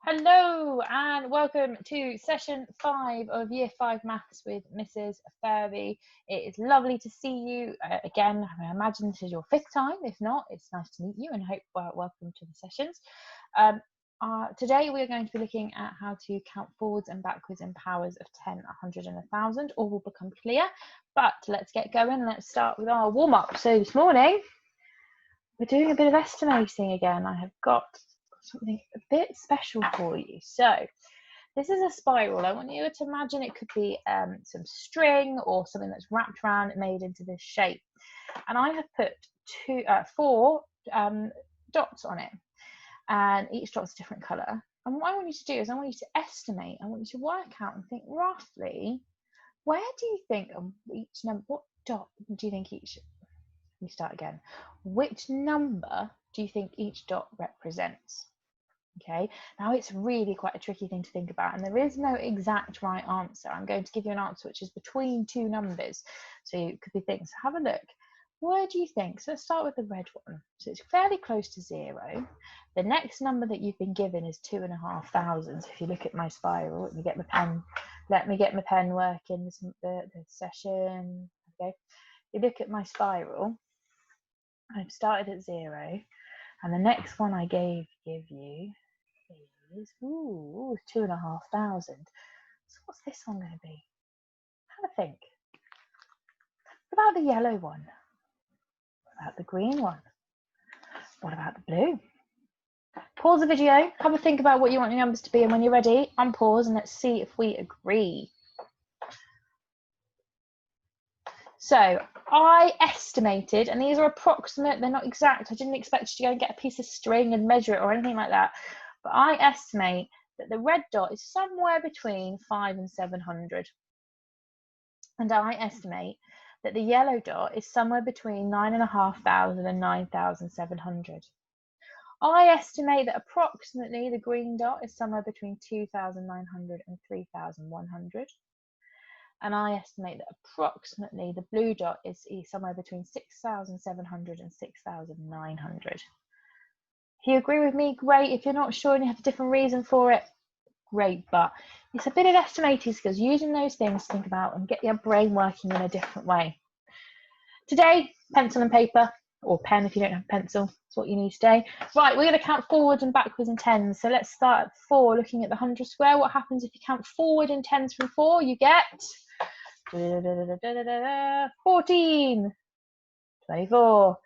Hello and welcome to session 5 of Year 5 Maths with Mrs. Furby. It is lovely to see you again. I imagine this is your 5th time. If not, it's nice to meet you and hope welcome to the sessions. Today we are going to be looking at how to count forwards and backwards in powers of 10, 100 and 1000. All will become clear, but let's get going. Let's start with our warm-up. So this morning we're doing a bit of estimating again. I have got something a bit special for you. So this is a spiral. I want you to imagine it could be some string or something that's wrapped around, made into this shape. And I have put four dots on it, and each dot's a different colour. And what I want you to do is I want you to estimate. I want you to work out and think roughly, where do you think each number, what dot do you think each, let me start again. Which number do you think each dot represents? Okay, now it's really quite a tricky thing to think about, and there is no exact right answer. I'm going to give you an answer which is between two numbers, so it could be things. Have a look. Where do you think? So let's start with the red one. So it's fairly close to 0. The next number that you've been given is 2,500. So if you look at my spiral, let me get my pen working the session. Okay, you look at my spiral. I've started at 0, and the next one I give you is 2,500. So what's this one going to be? Have a think. What about the yellow one? What about the green one? What about the blue? Pause the video, have a think about what you want your numbers to be, and when you're ready, unpause and let's see if we agree. So I estimated, and these are approximate, they're not exact. I didn't expect you to go and get a piece of string and measure it or anything like that. But I estimate that the red dot is somewhere between 500 and 700. And I estimate that the yellow dot is somewhere between 9,500 and 9,700. I estimate that approximately the green dot is somewhere between 2,900 and 3,100. And I estimate that approximately the blue dot is somewhere between 6,700 and 6,900. If you agree with me, great. If you're not sure and you have a different reason for it, great. But it's a bit of estimating skills, using those things to think about and get your brain working in a different way. Today, pencil and paper, or pen if you don't have a pencil, that's what you need today. Right, we're going to count forwards and backwards in tens. So let's start at 4, looking at the 100 square. What happens if you count forward in tens from 4? You get 14, 24,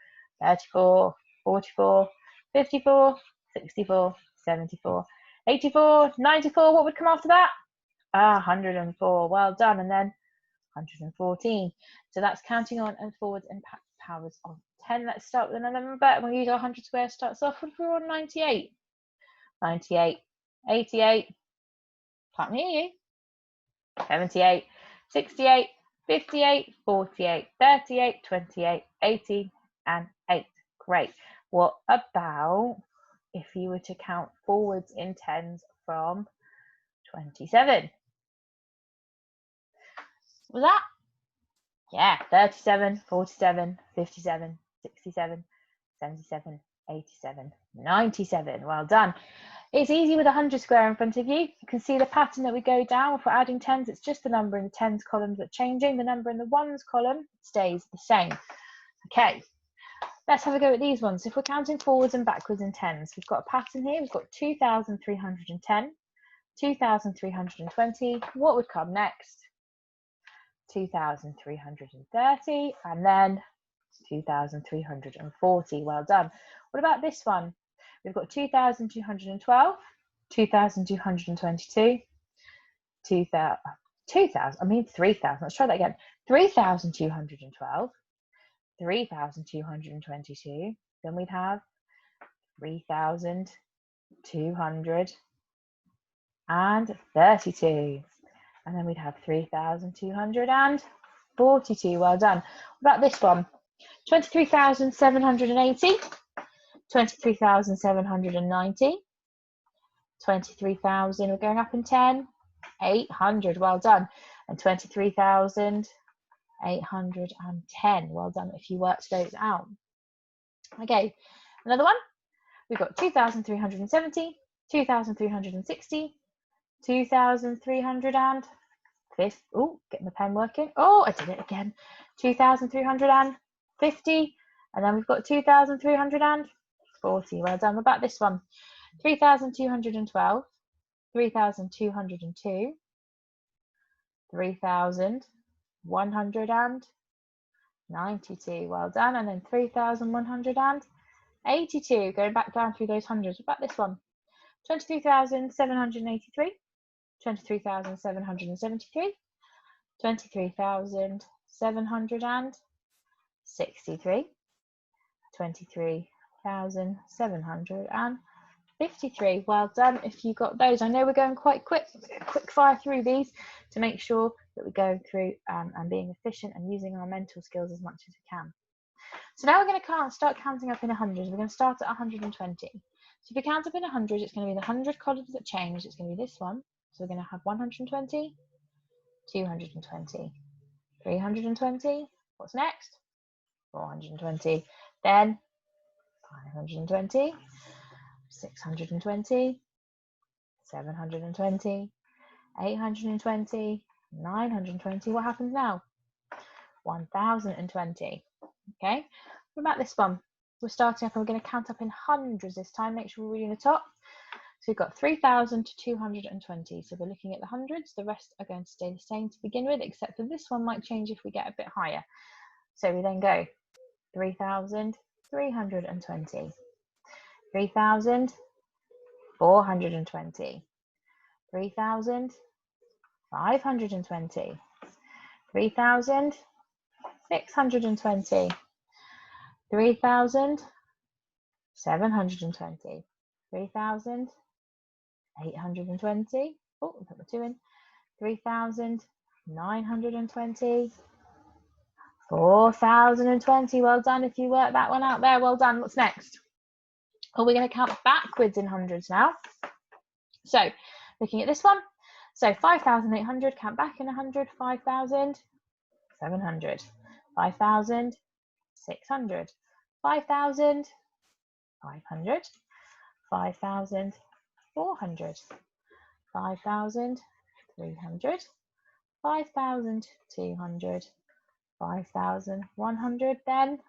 34, 44, 54, 64, 74, 84, 94. What would come after that? 104. Well done. And then 114. So that's counting on and forwards and powers of 10. Let's start with another number, and we'll use our 100 square. Starts off with 4 on 98. 98, 88, can't hear you. 78, 68, 58, 48, 38, 28, 18, and 8. Great. What about if you were to count forwards in tens from 27? Was that? Yeah, 37, 47, 57, 67, 77, 87, 97. Well done. It's easy with 100 square in front of you. You can see the pattern that we go down. If we're adding tens, it's just the number in the tens columns that's changing. The number in the ones column stays the same. Okay, let's have a go at these ones. If we're counting forwards and backwards in tens, we've got a pattern here. We've got 2,310, 2,320. What would come next? 2,330, and then 2,340. Well done. What about this one? We've got 2,212, 2,222, 3,000. Let's try that again. 3,212, 3,222. Then we'd have 3,232. And then we'd have 3,242. Well done. What about this one? 23,780, 23,790, 23,000. We're going up in 10. 800. Well done. And 23,810. Well done if you worked those out. Okay, another one. We've got 2,370, 2,360, 2,350. Oh, get my pen working. Oh, I did it again. 2,350, and then we've got 2,340. Well done. What about this one? 3,212, 3,202, 3,192. Well done. And then 3,182. Going back down through those hundreds. What about this one? 23,783, 23,773, 23,763, 23,753. Well done if you got those. I know we're going quite quick fire through these to make sure that we're going through and being efficient and using our mental skills as much as we can. So now we're going to start counting up in hundreds. We're going to start at 120. So if you count up in 100, it's going to be the 100 columns that change. It's going to be this one. So we're going to have 120, 220, 320. What's next? 420. Then 520, 620, 720, 820, 920. What happens now? 1020. Okay. What about this one? We're starting up and we're going to count up in hundreds this time. Make sure we're reading the top. So we've got 3,220. So we're looking at the hundreds. The rest are going to stay the same to begin with, except for this one might change if we get a bit higher. So we then go 3,320, 3,420, 3,520, 3,620, 3,720, 3,820. Oh, put the 2 in. 3,920, 4,020. Well done if you work that one out there. Well done. What's next? Well, we're going to count backwards in hundreds now. So looking at this one. So 5,800, count back in 100. 5,700, 5,600, 5,500, 5,400, 5,300, 5,200, 5,100, then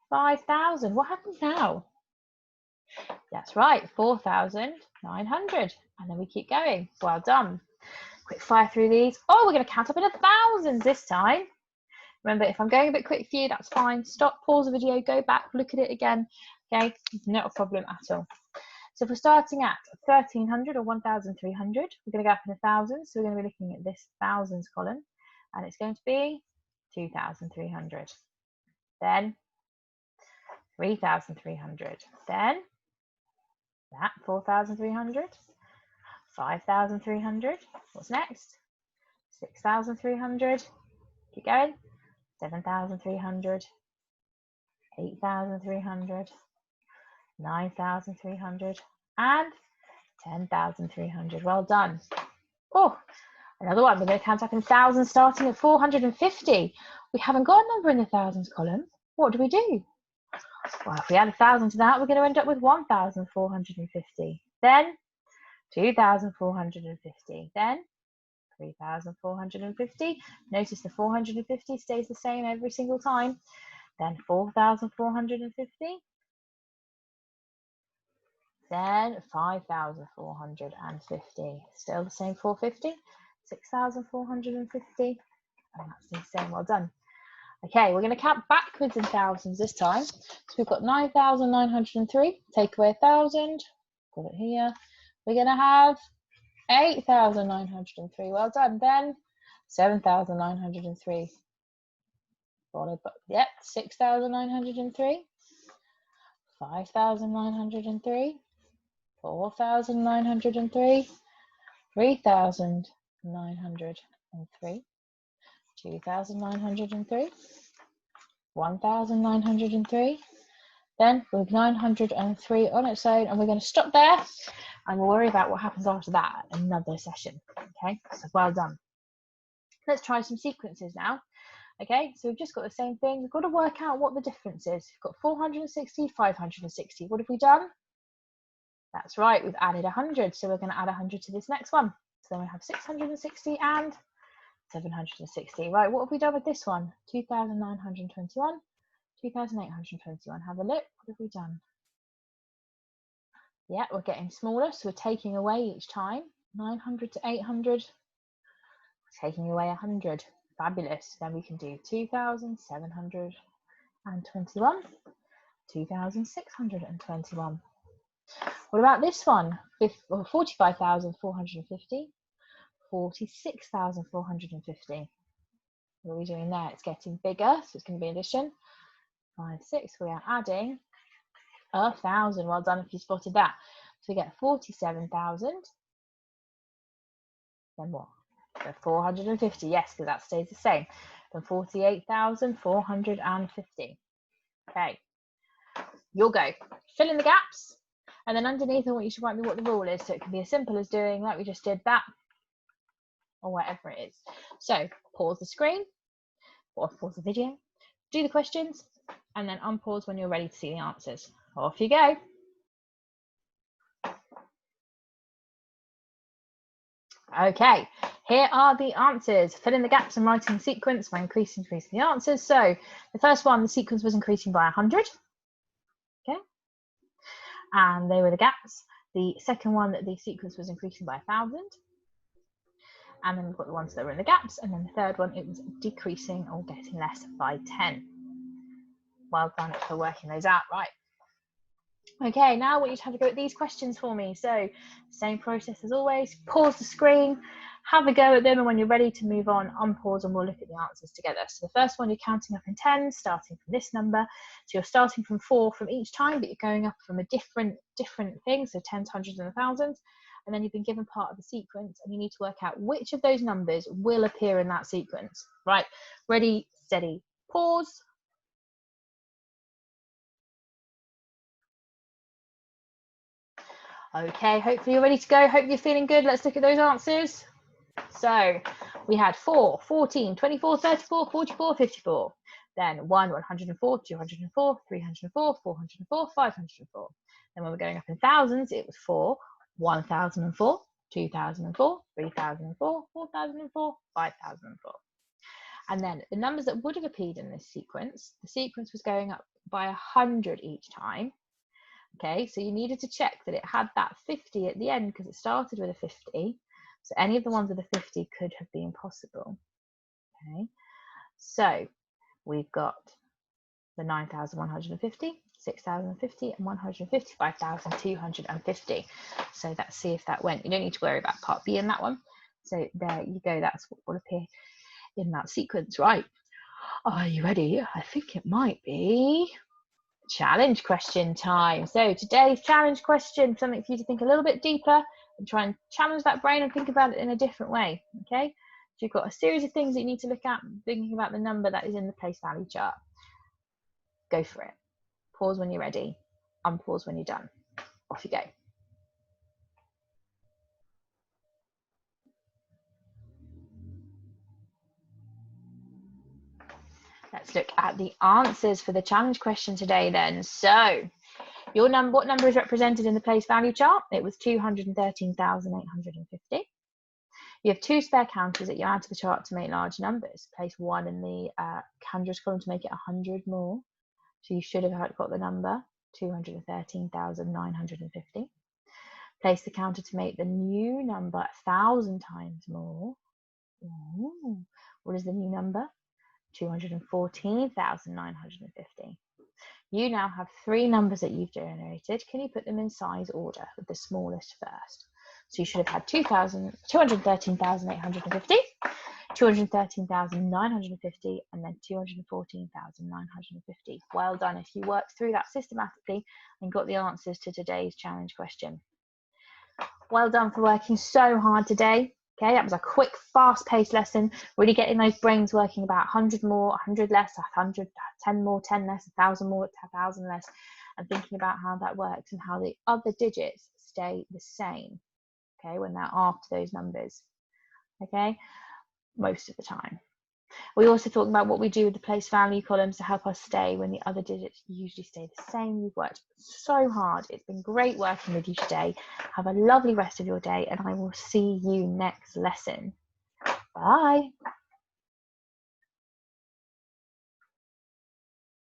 5,000. What happens now? That's right, 4,900. And then we keep going. Well done. Quick fire through these. Oh, we're going to count up in thousands this time. Remember, if I'm going a bit quick for you, that's fine. Stop, pause the video, go back, look at it again. Okay, not a problem at all. So if we're starting at 1,300 or 1,300, we're going to go up in thousands. So we're going to be looking at this thousands column, and it's going to be 2,300. Then 3,300. Then that 4,300. 5,300. What's next? 6,300. Keep going. 7,300. 8,300. 9,300. And 10,300. Well done. Oh, another one. We're going to count up in thousands starting at 450. We haven't got a number in the thousands column. What do we do? Well, if we add 1,000 to that, we're going to end up with 1,450. Then 2,450. Then 3,450. Notice the 450 stays the same every single time. Then 4,450. Then 5,450. Still the same 450. 6,450. And that's the same. Well done. Okay, we're going to count backwards in thousands this time. So we've got 9,903. Take away 1,000. Put it here. We're going to have 8,903. Well done. Then 7,903. Followed by, 6,903. 5,903. 4,903. 3,903. 2,903. 1,903. Then with 903 on its own, and we're going to stop there and we'll worry about what happens after that in another session. Okay, so well done. Let's try some sequences now. Okay, so we've just got the same thing. We've got to work out what the difference is. We've got 460, 560. What have we done? That's right, we've added 100, so we're going to add 100 to this next one. So then we have 660 and 760. Right, what have we done with this one? 2,921, 2,821. Have a look. What have we done? Yeah, we're getting smaller, so we're taking away each time. 900 to 800, taking away 100. Fabulous. Then we can do 2,721, 2,621. What about this one? 45,450, 46,450. What are we doing there? It's getting bigger, so it's going to be addition. 5, 6. We are adding 1,000. Well done if you spotted that. So we get 47,000. Then what? So 450. Yes, because that stays the same. Then 48,450. Okay. You'll go. Fill in the gaps. And then underneath, I want you to write me what the rule is. So it can be as simple as doing like we just did that, or whatever it is. So pause the screen, or pause the video, do the questions, and then unpause when you're ready to see the answers. Off you go. Okay, here are the answers. Fill in the gaps and write in the sequence by increasing the answers. So the first one, the sequence was increasing by 100. Okay, and they were the gaps. The second one, the sequence was increasing by 1,000. And then we've got the ones that were in the gaps. And then the third one, it was decreasing or getting less by 10. Well done for working those out. Right. Okay, now I want you to have a go at these questions for me. So same process as always. Pause the screen, have a go at them, and when you're ready to move on, unpause and we'll look at the answers together. So the first one, you're counting up in tens, starting from this number. So you're starting from 4 from each time, but you're going up from a different thing. So tens, hundreds, and thousands. And then you've been given part of the sequence, and you need to work out which of those numbers will appear in that sequence. Right, ready, steady, pause. Okay, hopefully you're ready to go. Hope you're feeling good. Let's look at those answers. So we had 4, 14, 24, 34, 44, 54. Then 1, 104, 204, 304, 404, 504. Then when we're going up in thousands, it was 4, 1,004, 2,004, 3,004, 4,004, 5,004. And then the numbers that would have appeared in this sequence, the sequence was going up by 100 each time. Okay, so you needed to check that it had that 50 at the end because it started with a 50. So any of the ones with a 50 could have been possible. Okay, so we've got the 9,150, 6,050, and 155,250. So let's see if that went. You don't need to worry about part B in that one. So there you go. That's what will appear in that sequence, right? Are you ready? I think it might be challenge question time. So today's challenge question, something for you to think a little bit deeper and try and challenge that brain and think about it in a different way. Okay, so you've got a series of things that you need to look at, thinking about the number that is in the place value chart. Go for it. Pause when you're ready, unpause when you're done. Off you go. Let's look at the answers for the challenge question today then. So your number, what number is represented in the place value chart? It was 213,850. You have 2 spare counters that you add to the chart to make large numbers. Place 1 in the hundreds column to make it 100 more. So you should have got the number 213,950. Place the counter to make the new number 1,000 times more. Ooh, what is the new number? 214,950. You now have 3 numbers that you've generated. Can you put them in size order with the smallest first? So you should have had 213,850, 213,950, and then 214,950. Well done if you worked through that systematically and got the answers to today's challenge question. Well done for working so hard today. Okay, that was a quick, fast-paced lesson, really getting those brains working about 100 more, 100 less, 100, 10 more, 10 less, 1,000 more, 1,000 less, and thinking about how that works and how the other digits stay the same, okay, when they're after those numbers, okay, most of the time. We also talked about what we do with the place value columns to help us stay when the other digits usually stay the same. You've worked so hard. It's been great working with you today. Have a lovely rest of your day, and I will see you next lesson. Bye.